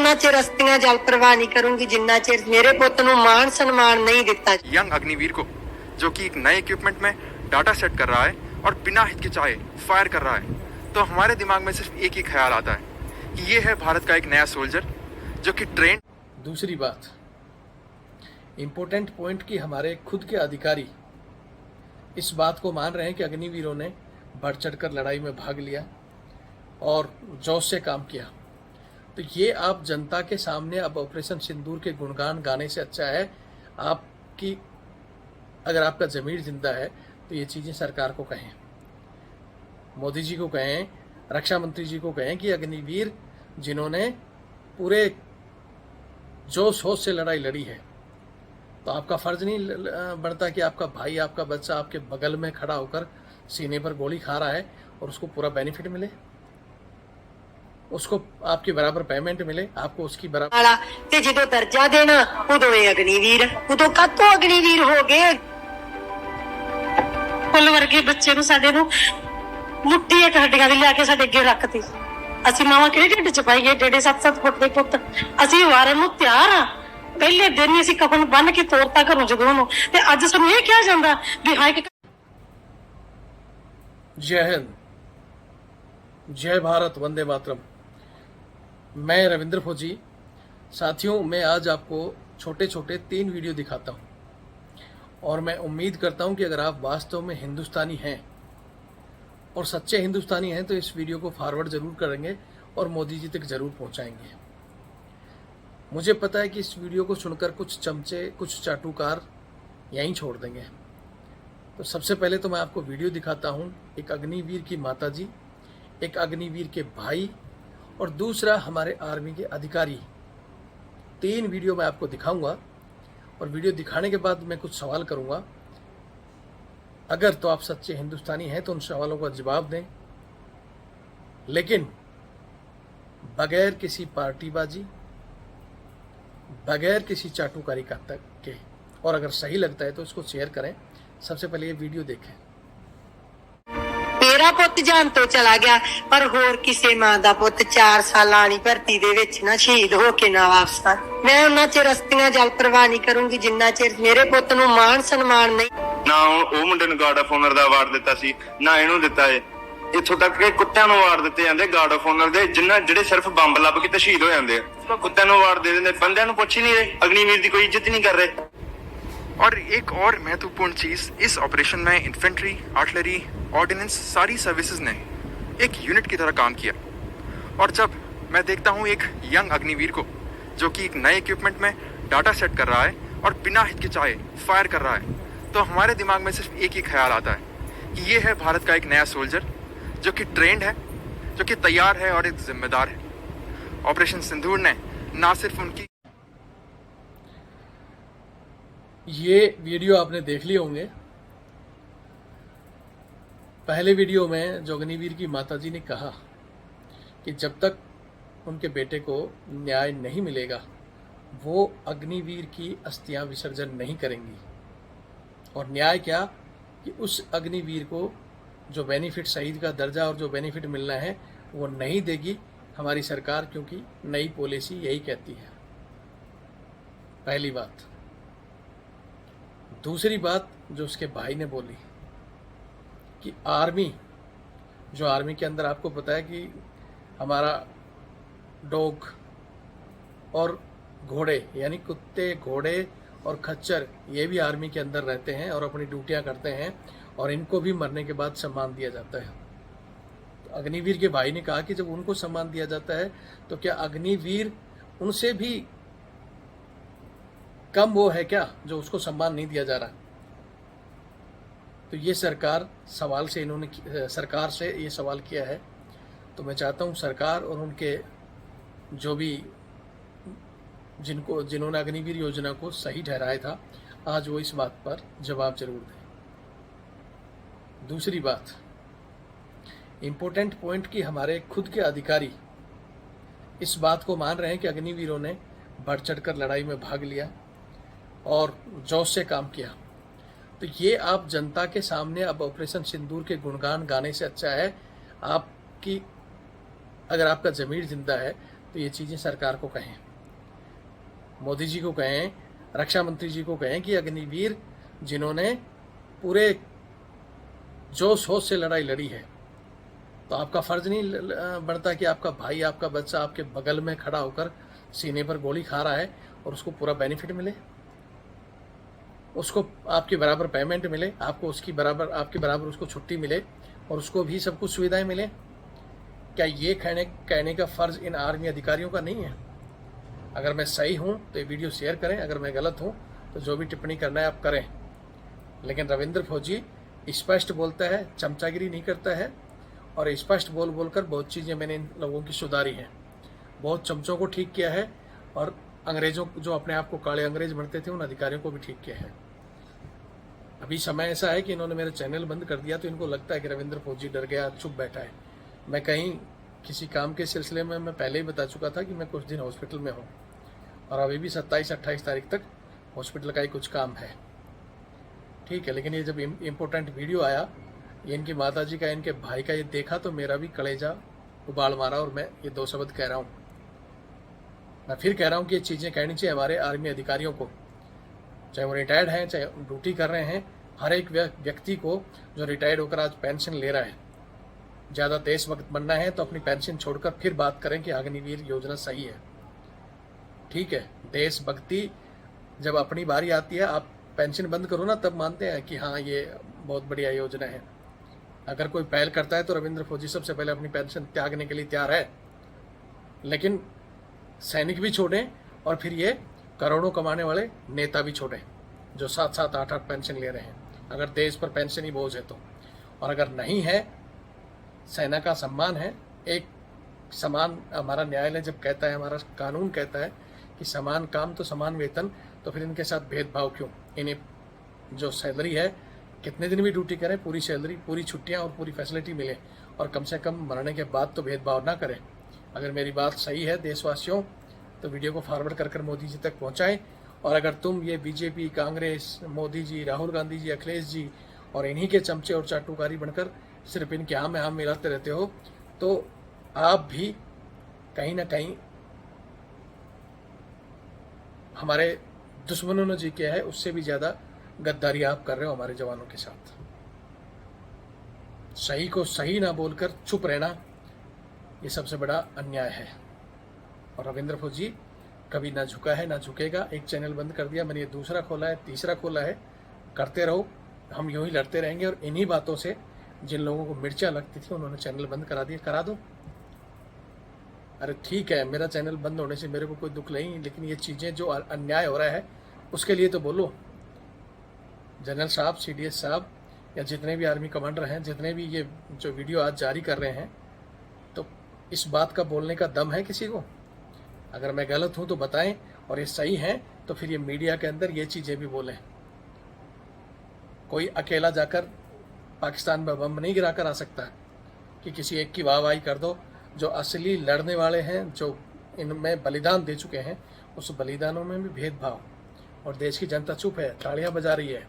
ਉਹਨਾਂ ਚਿਰ ਰਸਤੀਆਂ ਜਲ ਪ੍ਰਵਾਹ ਨਹੀਂ ਕਰੂੰਗੀ ਜਿੰਨਾ ਚਿਰ ਮੇਰੇ ਪੁੱਤ ਨੂੰ ਮਾਣ ਸਨਮਾਨ नहीं ਦਿੱਤਾ। यंग अग्निवीर को जो कि एक नए इक्विपमेंट में डाटा सेट कर रहा है और बिना हिचकिचाए फायर कर रहा है, तो हमारे दिमाग में सिर्फ एक ही ख्याल आता है कि ये है भारत का एक नया सोल्जर जो कि ट्रेन। दूसरी बात, इम्पोर्टेंट पॉइंट कि हमारे खुद के अधिकारी इस बात को मान रहे हैं कि अग्निवीरों ने बढ़ चढ़कर लड़ाई में भाग लिया और जोश से काम किया। तो ये आप जनता के सामने अब ऑपरेशन सिंदूर के गुणगान गाने से अच्छा है आपकी, अगर आपका ज़मीर जिंदा है तो ये चीज़ें सरकार को कहें, मोदी जी को कहें, रक्षा मंत्री जी को कहें कि अग्निवीर जिन्होंने पूरे जोश होश से लड़ाई लड़ी है, तो आपका फ़र्ज़ नहीं बनता कि आपका भाई, आपका बच्चा आपके बगल में खड़ा होकर सीने पर गोली खा रहा है और उसको पूरा बेनिफिट मिले, उसको आपके बराबर पेमेंट मिले, आपको उसकी बराबर। ते जो दर्जा देना उदों ये अग्निवीर, उदों कातों अग्निवीर हो गए। फुੱਲ ਵਰਗੇ ਬੱਚੇ ਨੂੰ ਸਾਡੇ ਨੂੰ ਮੁੱਠੀ ਇੱਕ ਹੱਡੀਆਂ ਦੀ ਲਿਆ ਕੇ ਸਾਡੇ ਅੱਗੇ ਰੱਖਤੀ। ਅਸੀਂ ਮਾਵਾਂ ਕਿਹੜੇ ਢਿੱਡ ਚ ਪਾਈਏ 7.5 ਫੁੱਟ ਦੇ ਪੁੱਤ। ਅਸੀਂ ਵਾਰਨ ਨੂੰ ਤਿਆਰ ਆ। ਪਹਿਲੇ ਦਿਨ ਹੀ ਅਸੀਂ ਕਫਨ ਬੰਨ ਕੇ ਤੋਰਤਾ ਘਰੋਂ ਜਦੋਂ ਨੂੰ, ਤੇ ਅੱਜ ਸਾਨੂੰ ਇਹ ਕਿਹਾ ਜਾਂਦਾ ਵੀ ਹਾਏ ਕਿ। जय हिंद, जय भारत, वंदे मातरम। मैं रविंद्र फौजी। साथियों, मैं आज आपको छोटे छोटे 3 वीडियो दिखाता हूँ और मैं उम्मीद करता हूँ कि अगर आप वास्तव में हिंदुस्तानी हैं और सच्चे हिंदुस्तानी हैं तो इस वीडियो को फॉरवर्ड ज़रूर करेंगे और मोदी जी तक ज़रूर पहुँचाएंगे। मुझे पता है कि इस वीडियो को सुनकर कुछ चमचे, कुछ चाटुकार यहीं छोड़ देंगे। तो सबसे पहले तो मैं आपको वीडियो दिखाता हूँ, एक अग्निवीर की माता जी, एक अग्निवीर के भाई और दूसरा हमारे आर्मी के अधिकारी। 3 वीडियो मैं आपको दिखाऊंगा और वीडियो दिखाने के बाद मैं कुछ सवाल करूंगा। अगर तो आप सच्चे हिंदुस्तानी हैं तो उन सवालों का जवाब दें, लेकिन बगैर किसी पार्टीबाजी, बगैर किसी चाटुकारी का तक के, और अगर सही लगता है तो इसको शेयर करें। सबसे पहले ये वीडियो देखें। मेरा पुੱਤ ਜਾਨ ਤੋਂ ਚਲਾ ਗਿਆ, ਪਰ ਹੋਰ ਕਿਸੇ ਮਾਂ ਦਾ ਪੁੱਤ 4 ਸਾਲਾਂ ਵਾਲੀ ਭਰਤੀ ਦੇ ਵਿੱਚ ਨਾ ਸ਼ਹੀਦ ਹੋ ਕੇ ਨਾ ਵਾਪਸ ਆ। ਮੈਂ ਉਹਨਾਂ ਚਿਰ ਰਸਤੀਆਂ ਜਲ ਪ੍ਰਵਾਹ ਨਹੀਂ ਕਰੂੰਗੀ ਜਿੰਨਾ ਚਿਰ ਮੇਰੇ ਪੁੱਤ ਨੂੰ ਮਾਣ ਸਨਮਾਨ ਨਹੀਂ। ਨਾ ਉਹ ਮੁੰਡੇ ਨੂੰ ਗਾਰਡ ਆਫ ਆਨਰ ਦਾ ਅਵਾਰਡ ਦਿੱਤਾ ਸੀ, ਨਾ ਇਹਨੂੰ ਦਿੱਤਾ ਏ। ਇੱਥੋਂ ਤੱਕ ਕਿ ਕੁੱਤਿਆਂ ਨੂੰ ਅਵਾਰਡ ਦਿੱਤੇ ਜਾਂਦੇ ਗਾਰਡ ਆਫ ਆਨਰ ਦੇ, ਜਿਹੜੇ ਸਿਰਫ ਬੰਬ ਲੱਭ ਕੇ ਤੇ ਸ਼ਹੀਦ ਹੋ ਜਾਂਦੇ ਆ। ਕੁੱਤਿਆਂ ਨੂੰ ਅਵਾਰਡ ਦੇ ਦਿੰਦੇ, ਬੰਦਿਆਂ ਨੂੰ ਪੁੱਛ ਹੀ नहीं रहे, अग्निवीर की कोई इज्जत नहीं कर रहे। और एक और महत्वपूर्ण चीज, इस ऑपरेशन में इन्फेंट्री, आर्टिलरी, ऑर्डिनेंस, सारी सर्विसेज ने एक यूनिट की तरह काम किया। और जब मैं देखता हूँ एक यंग अग्निवीर को जो कि एक नए इक्विपमेंट में डाटा सेट कर रहा है और बिना हिचकिचाए फायर कर रहा है, तो हमारे दिमाग में सिर्फ एक ही ख्याल आता है कि ये है भारत का एक नया सोल्जर जो कि ट्रेंड है, जो कि तैयार है और एक जिम्मेदार है। ऑपरेशन सिंदूर ने ना सिर्फ उनकी। ये वीडियो आपने देख लिए होंगे। पहले वीडियो में जो अग्निवीर की माताजी ने कहा कि जब तक उनके बेटे को न्याय नहीं मिलेगा वो अग्निवीर की अस्थियां विसर्जन नहीं करेंगी। और न्याय क्या कि उस अग्निवीर को जो बेनिफिट, शहीद का दर्जा और जो बेनिफिट मिलना है वो नहीं देगी हमारी सरकार, क्योंकि नई पॉलिसी यही कहती है। पहली बात। दूसरी बात जो उसके भाई ने बोली कि आर्मी, जो आर्मी के अंदर आपको पता है कि हमारा डॉग और घोड़े, यानी कुत्ते, घोड़े और खच्चर, ये भी आर्मी के अंदर रहते हैं और अपनी ड्यूटियां करते हैं और इनको भी मरने के बाद सम्मान दिया जाता है। तो अग्निवीर के भाई ने कहा कि जब उनको सम्मान दिया जाता है तो क्या अग्निवीर उनसे भी कम वो है क्या जो उसको सम्मान नहीं दिया जा रहा? तो ये सरकार से इन्होंने सरकार से ये सवाल किया है। तो मैं चाहता हूँ सरकार और उनके जो भी जिन्होंने अग्निवीर योजना को सही ठहराया था, आज वो इस बात पर जवाब जरूर दें। दूसरी बात, इम्पोर्टेंट पॉइंट कि हमारे खुद के अधिकारी इस बात को मान रहे हैं कि अग्निवीरों ने बढ़ चढ़कर लड़ाई में भाग लिया और जोश से काम किया। तो ये आप जनता के सामने अब ऑपरेशन सिंदूर के गुणगान गाने से अच्छा है आपकी, अगर आपका ज़मीर जिंदा है तो ये चीज़ें सरकार को कहें, मोदी जी को कहें, रक्षा मंत्री जी को कहें कि अग्निवीर जिन्होंने पूरे जोश होश से लड़ाई लड़ी है, तो आपका फर्ज नहीं बनता कि आपका भाई, आपका बच्चा आपके बगल में खड़ा होकर सीने पर गोली खा रहा है और उसको पूरा बेनिफिट मिले, उसको आपके बराबर पेमेंट मिले, आपको उसकी बराबर, आपके बराबर उसको छुट्टी मिले और उसको भी सब कुछ सुविधाएं मिले? क्या ये कहने का फर्ज इन आर्मी अधिकारियों का नहीं है? अगर मैं सही हूँ तो ये वीडियो शेयर करें, अगर मैं गलत हूँ तो जो भी टिप्पणी करना है आप करें। लेकिन रविंद्र फौजी स्पष्ट बोलता है, चमचागिरी नहीं करता है, और स्पष्ट बोलकर बहुत चीज़ें मैंने इन लोगों की सुधारी हैं, बहुत चमचों को ठीक किया है, और अंग्रेजों जो अपने आप को काले अंग्रेज बनते थे उन अधिकारियों को भी ठीक किया है। अभी समय ऐसा है कि इन्होंने मेरा चैनल बंद कर दिया तो इनको लगता है कि रविंद्र फौजी डर गया, चुप बैठा है। मैं कहीं किसी काम के सिलसिले में मैं पहले ही बता चुका था कि मैं कुछ दिन हॉस्पिटल में हूँ, और अभी भी 27-28 तारीख तक हॉस्पिटल का ही कुछ काम है, ठीक है। लेकिन ये जब इम्पोर्टेंट वीडियो आया, ये इनकी माताजी का, इनके भाई का, ये देखा तो मेरा भी कलेजा उबाल मारा, और मैं ये 2 शब्द कह रहा हूँ। मैं फिर कह रहा हूँ कि ये चीज़ें कहनी चाहिए हमारे आर्मी अधिकारियों को, चाहे वो रिटायर्ड हैं, चाहे ड्यूटी कर रहे हैं। हर एक व्यक्ति को जो रिटायर्ड होकर आज पेंशन ले रहा है, ज़्यादा देशभक्त बनना है तो अपनी पेंशन छोड़कर फिर बात करें कि अग्निवीर योजना सही है, ठीक है। देशभक्ति जब अपनी बारी आती है, आप पेंशन बंद करो ना, तब मानते हैं कि हाँ ये बहुत बढ़िया योजना है। अगर कोई पहल करता है तो रविंद्र फौजी सबसे पहले अपनी पेंशन त्यागने के लिए तैयार है, लेकिन सैनिक भी छोड़ें और फिर ये करोड़ों कमाने वाले नेता भी छोड़ें जो 7-7, 8-8 पेंशन ले रहे हैं, अगर देश पर पेंशन ही बोझ है तो। और अगर नहीं है, सेना का सम्मान है, एक समान, हमारा न्यायालय जब कहता है, हमारा कानून कहता है कि समान काम तो समान वेतन, तो फिर इनके साथ भेदभाव क्यों? इन्हें जो सैलरी है, कितने दिन भी ड्यूटी करें, पूरी सैलरी, पूरी छुट्टियां और पूरी फैसिलिटी मिले, और कम से कम मरने के बाद तो भेदभाव ना करें। अगर मेरी बात सही है देशवासियों, तो वीडियो को फॉरवर्ड कर मोदी जी तक पहुंचाएं। और अगर तुम ये बीजेपी, कांग्रेस, मोदी जी, राहुल गांधी जी, अखिलेश जी और इन्हीं के चमचे और चाटुकारी बनकर सिर्फ इनके हाँ में हाँ मिलाते रहते हो, तो आप भी कहीं ना कहीं हमारे दुश्मनों ने जी किया है उससे भी ज़्यादा गद्दारी आप कर रहे हो हमारे जवानों के साथ। सही को सही ना बोलकर चुप रहना, ये सबसे बड़ा अन्याय है। और रविंद्र फौजी कभी ना झुका है, ना झुकेगा। एक चैनल बंद कर दिया, मैंने ये दूसरा खोला है, तीसरा खोला है, करते रहो, हम यूं ही लड़ते रहेंगे। और इन्हीं बातों से जिन लोगों को मिर्चा लगती थी उन्होंने चैनल बंद करा दिया, करा दो। अरे ठीक है, मेरा चैनल बंद होने से मेरे को कोई दुख नहीं, लेकिन ये चीज़ें जो अन्याय हो रहा है उसके लिए तो बोलो। जनरल साहब, CDS साहब, या जितने भी आर्मी कमांडर हैं, जितने भी ये जो वीडियो आज जारी कर रहे हैं, तो इस बात का बोलने का दम है किसी को? अगर मैं गलत हूँ तो बताएं, और ये सही हैं तो फिर ये मीडिया के अंदर ये चीज़ें भी बोलें। कोई अकेला जाकर पाकिस्तान में बम नहीं गिरा कर आ सकता कि किसी एक की वाहवाही कर दो। जो असली लड़ने वाले हैं, जो इनमें बलिदान दे चुके हैं, उस बलिदानों में भी भेदभाव, और देश की जनता चुप है, तालियां बजा रही है।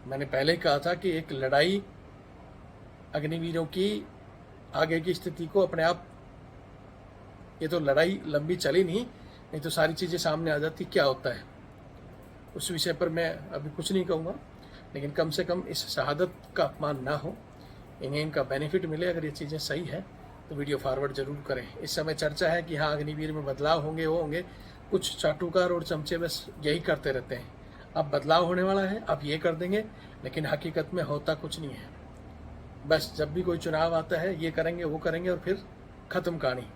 मैंने पहले ही कहा था कि एक लड़ाई अग्निवीरों की आगे की स्थिति को अपने आप, ये तो लड़ाई लंबी चली नहीं तो सारी चीज़ें सामने आ जाती क्या होता है। उस विषय पर मैं अभी कुछ नहीं कहूँगा, लेकिन कम से कम इस शहादत का अपमान ना हो, इन्हें इनका बेनिफिट मिले। अगर ये चीज़ें सही है तो वीडियो फॉरवर्ड जरूर करें। इस समय चर्चा है कि हाँ अग्निवीर में बदलाव होंगे, वो होंगे, कुछ चाटुकार और चमचे बस यही करते रहते हैं। अब बदलाव होने वाला है, अब ये कर देंगे, लेकिन हकीकत में होता कुछ नहीं है। बस जब भी कोई चुनाव आता है ये करेंगे, वो करेंगे, और फिर ख़त्म कहानी।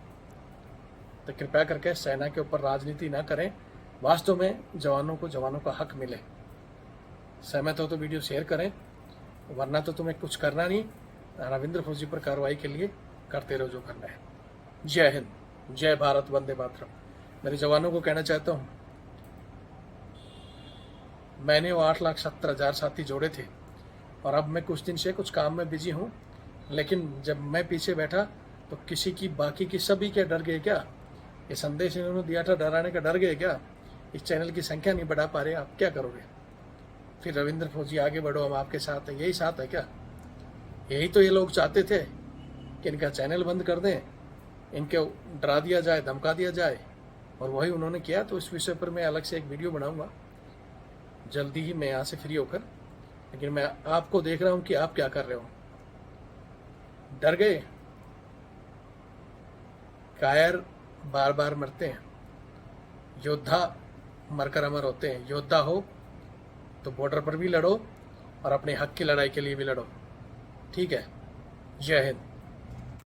तो कृपया करके सेना के ऊपर राजनीति ना करें, वास्तव में जवानों का हक मिले। सहमत हो तो वीडियो शेयर करें, वरना तो तुम्हें कुछ करना नहीं। रविंद्र फौजी पर कार्रवाई के लिए करते रहो जो करना है। जय हिंद, जय भारत, वंदे मातरम। मेरे जवानों को कहना चाहता हूँ, मैंने वो 8,70,000 साथी जोड़े थे, और अब मैं कुछ दिन से कुछ काम में बिजी हूँ, लेकिन जब मैं पीछे बैठा तो किसी की, बाकी की सभी क्या डर गए क्या? ये संदेश इन्होंने दिया था डराने का, डर गए क्या? इस चैनल की संख्या नहीं बढ़ा पा रहे, आप क्या करोगे? फिर रविंद्र फौजी आगे बढ़ो, हम आपके साथ हैं, यही साथ है क्या? यही तो ये लोग चाहते थे कि इनका चैनल बंद कर दें, इनको डरा दिया जाए, धमका दिया जाए, और वही उन्होंने किया। तो इस विषय पर मैं अलग से एक वीडियो बनाऊंगा जल्दी ही मैं यहाँ से फ्री होकर। लेकिन मैं आपको देख रहा हूँ कि आप क्या कर रहे हो। डर गए? कायर बार बार मरते हैं, योद्धा मरकर अमर होते हैं। योद्धा हो तो बॉर्डर पर भी लड़ो और अपने हक की लड़ाई के लिए भी लड़ो। ठीक है? जय हिंद।